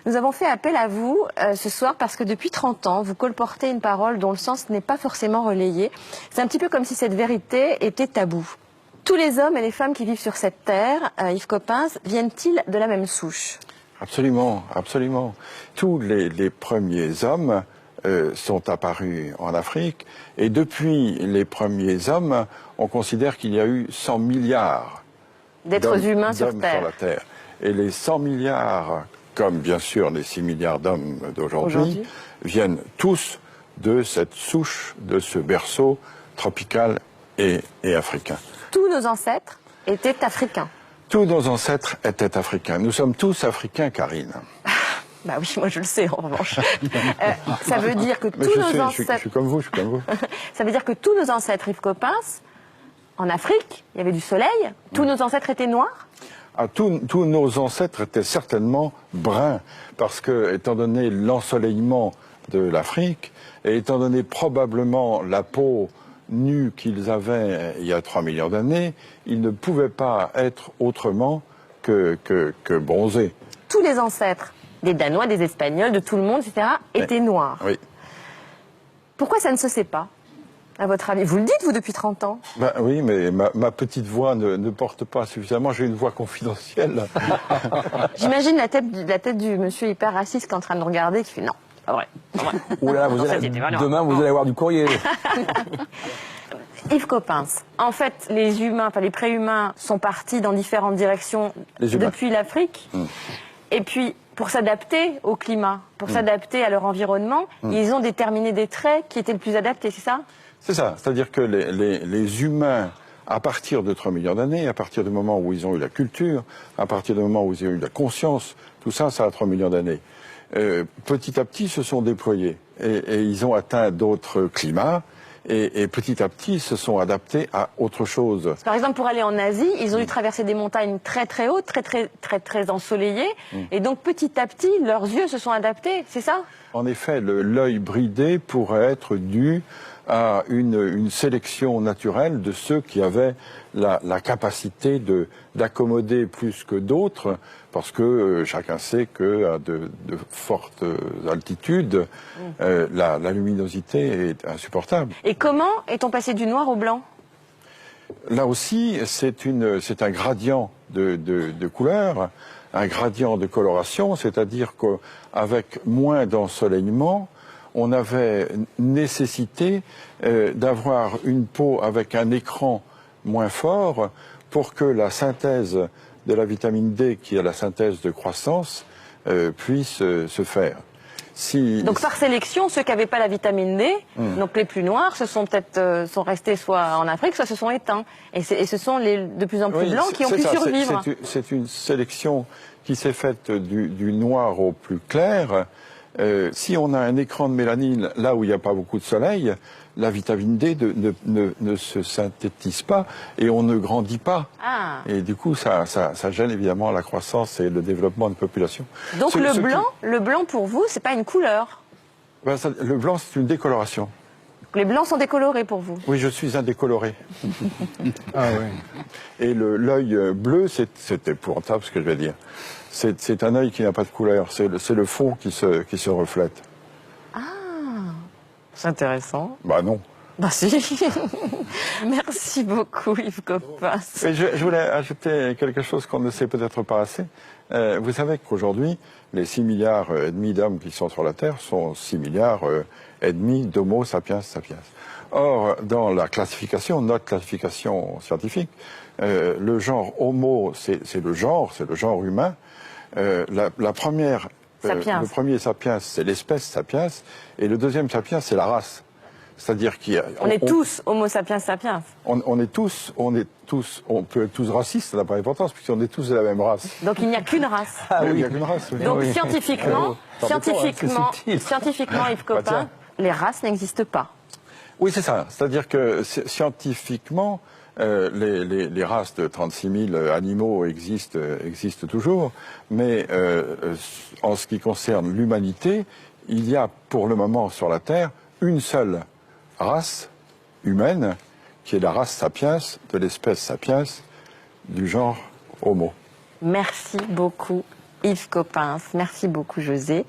Nous avons fait appel à vous ce soir parce que depuis 30 ans, vous colportez une parole dont le sens n'est pas forcément relayé. C'est un petit peu comme si cette vérité était taboue. Tous les hommes et les femmes qui vivent sur cette terre, Yves Coppens, viennent-ils de la même souche? Absolument, absolument. Tous les premiers hommes sont apparus en Afrique et depuis les premiers hommes, on considère qu'il y a eu 100 milliards d'êtres humains sur Terre. la Terre. Et les 100 milliards, comme bien sûr les 6 milliards d'hommes d'aujourd'hui, viennent tous de cette souche, de ce berceau tropical et africain. Tous nos ancêtres étaient africains. Tous nos ancêtres étaient africains. Nous sommes tous africains, Karine. Bah oui, moi je le sais en revanche. Ça veut dire que tous nos ancêtres... Je suis comme vous, je suis comme vous. Ça veut dire que tous nos ancêtres, Yves Coppens, en Afrique, il y avait du soleil, tous nos ancêtres étaient noirs? Tous nos ancêtres étaient certainement bruns, parce que, étant donné l'ensoleillement de l'Afrique, et étant donné probablement la peau nue qu'ils avaient il y a 3 millions d'années, ils ne pouvaient pas être autrement que bronzés. Tous les ancêtres, des Danois, des Espagnols, de tout le monde, etc., étaient noirs. Oui. Pourquoi ça ne se sait pas, à votre avis? Vous le dites, vous, depuis 30 ans. Ben oui, mais ma petite voix ne porte pas suffisamment. J'ai une voix confidentielle. J'imagine la tête du monsieur hyper raciste qui est en train de nous regarder, qui fait non, c'est pas vrai. Oula, demain, vous allez avoir du courrier. Yves Coppens, en fait, les humains, enfin les préhumains sont partis dans différentes directions depuis l'Afrique. Et puis, pour s'adapter au climat, pour s'adapter à leur environnement, ils ont déterminé des traits qui étaient le plus adaptés, c'est ça? C'est ça, c'est-à-dire que les humains, à partir de 3 millions d'années, à partir du moment où ils ont eu la culture, à partir du moment où ils ont eu la conscience, tout ça, ça a 3 millions d'années. Petit à petit, se sont déployés et ils ont atteint d'autres climats. Et petit à petit, se sont adaptés à autre chose. Par exemple, pour aller en Asie, ils ont dû traverser des montagnes très très hautes, très ensoleillées. Et donc, petit à petit, leurs yeux se sont adaptés, c'est ça? En effet, l'œil bridé pourrait être dû à une sélection naturelle de ceux qui avaient la capacité d'accommoder plus que d'autres, parce que chacun sait qu'à de fortes altitudes, la luminosité est insupportable. Et comment est-on passé du noir au blanc? Là aussi, c'est un gradient de couleur, un gradient de coloration, c'est-à-dire qu'avec moins d'ensoleillement, on avait nécessité d'avoir une peau avec un écran moins fort pour que la synthèse de la vitamine D, qui est la synthèse de croissance, puisse se faire. Donc par sélection, ceux qui n'avaient pas la vitamine D, donc les plus noirs, sont restés soit en Afrique, soit se sont éteints. Et ce sont les de plus en plus blancs qui ont pu survivre. C'est une sélection qui s'est faite du noir au plus clair. Si on a un écran de mélanine là où il n'y a pas beaucoup de soleil, la vitamine D ne se synthétise pas et on ne grandit pas. Et du coup, ça gêne évidemment la croissance et le développement de population. Donc le blanc pour vous, c'est pas une couleur? Le blanc, c'est une décoloration. Les blancs sont décolorés pour vous? Oui, je suis un décoloré. Ah oui. Et l'œil bleu, c'est épouvantable ce que je vais dire. C'est un œil qui n'a pas de couleur, c'est le fond qui se reflète. Ah, c'est intéressant. Bah non. Bah si. Merci beaucoup Yves Coppens. Et je voulais ajouter quelque chose qu'on ne sait peut-être pas assez. Vous savez qu'aujourd'hui, les 6 milliards et demi d'hommes qui sont sur la Terre sont 6 milliards et demi d'Homo sapiens sapiens. Or, dans la classification, notre classification scientifique, le genre Homo, c'est le genre humain. Le premier sapiens, c'est l'espèce sapiens, et le deuxième sapiens, c'est la race. C'est-à-dire on est tous Homo sapiens sapiens. On peut être tous racistes, ça n'a pas d'importance, puisqu'on est tous de la même race. Donc il n'y a qu'une race. Ah oui, il n'y a qu'une race. Oui. Donc scientifiquement, Yves Coppens, les races n'existent pas. Oui, c'est ça. C'est-à-dire que scientifiquement, les races de 36 000 animaux existent toujours, mais en ce qui concerne l'humanité, il y a pour le moment sur la Terre une seule race humaine, qui est la race sapiens, de l'espèce sapiens, du genre Homo. Merci beaucoup Yves Coppens. Merci beaucoup, José.